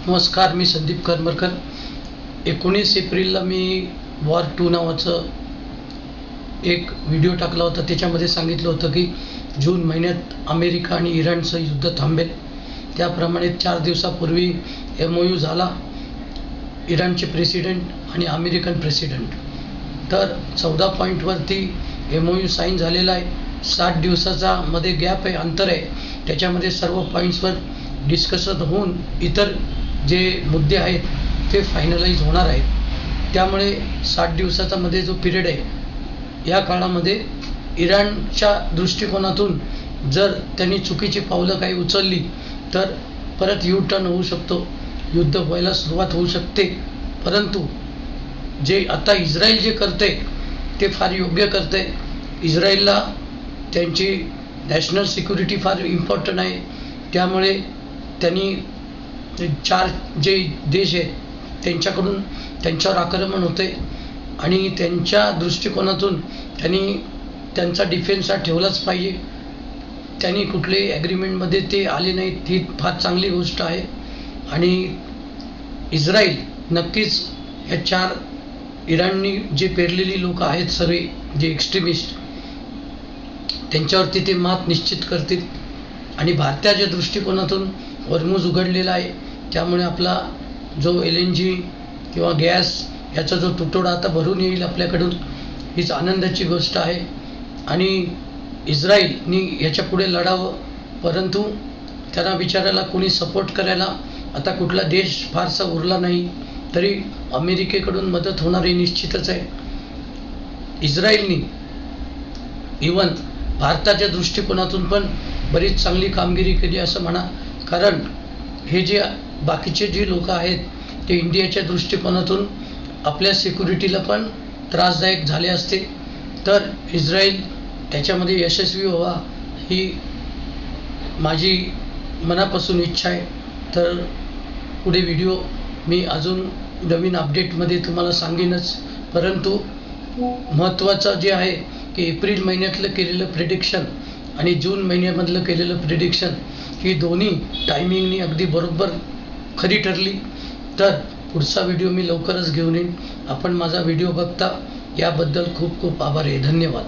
नमस्कार, मी संदीप करमरकर. 19 एप्रिलला मी वॉर 2 नावाचं एक व्हिडिओ टाकला होता. त्याच्यामध्ये सांगितलं होतं की जून महिन्यात अमेरिका आणि इराणचं युद्ध थांबेल. त्याप्रमाणे 4 दिवसापूर्वी MOU झाला इराणचे प्रेसिडेंट आणि अमेरिकन प्रेसिडेंट. तर 14 पॉईंटवरती MOU साईन झालेला आहे. 60 दिवसाचा मध्ये गॅप आहे, अंतर आहे. त्याच्यामध्ये सर्व पॉईंट्सवर डिस्कशन होऊन इतर जे मुद्दे आहेत ते फायनलाइज होणार आहेत. त्यामुळे 60 दिवसाचा मध्ये जो पिरियड आहे, या काळामध्ये इराणच्या दृष्टिकोनातून जर त्यांनी चुकीची पावलं काही उचलली तर परत यू टर्न होऊ शकतो, युद्ध व्हायला सुरुवात होऊ शकते. परंतु जे आता इस्रायल जे करते ते फार योग्य करते. इस्रायलला त्यांची नॅशनल सिक्युरिटी फार इम्पॉर्टंट आहे. त्यामुळे त्यांनी 4 जे देश आहेत त्यांच्याकडून त्यांच्यावर आक्रमण होते आणि त्यांच्या दृष्टिकोनातून त्यांनी त्यांचा डिफेन्स हा ठेवलाच पाहिजे. त्यांनी कुठल्याही ॲग्रीमेंटमध्ये ते आले नाहीत, ही फार चांगली गोष्ट आहे. आणि इस्रायल नक्कीच ह्या 4 इराणनी जे पेरलेली लोक आहेत सर्व जे एक्स्ट्रीमिस्ट, त्यांच्यावरती ते मात निश्चित करतील. आणि भारताच्या दृष्टिकोनातून हॉर्मुझ उघडलेला आहे. त्यामुळे आपला जो LNG किंवा गॅस याचा जो तुटवडा आता भरून येईल आपल्याकडून, हीच आनंदाची गोष्ट आहे. आणि इस्रायलनी ह्याच्या पुढे लढावं, परंतु त्यांना बिचारायला कोणी सपोर्ट करायला आता कुठला देश फारसा उरला नाही. तरी अमेरिकेकडून मदत होणारी निश्चितच आहे. इस्रायलनी इवन भारताच्या दृष्टिकोनातून पण बरीच चांगली कामगिरी केली असं म्हणा. कारण हे जे बाकीचे जे लोक आहेत ते इंडियाच्या दृष्टिकोनातून आपल्या सिक्युरिटीला पण त्रासदायक झाले असते. तर इस्रायल त्याच्यामध्ये यशस्वी व्हावा ही माझी मनापासून इच्छा आहे. तर पुढे व्हिडिओ मी अजून नवीन अपडेटमध्ये तुम्हाला सांगेनच. परंतु महत्त्वाचं जे आहे की एप्रिल महिन्यातलं केलेलं प्रिडिक्शन आणि जून महिन्यामधलं केलेलं प्रिडिक्शन ही दोन्ही टायमिंगनी अगदी बरोबर खरी ठरली. तर पुढचा व्हिडिओ मी लवकरच घेऊन येईन. आपण माझा व्हिडिओ बघता याबद्दल खूप खूप आभार आहे. धन्यवाद.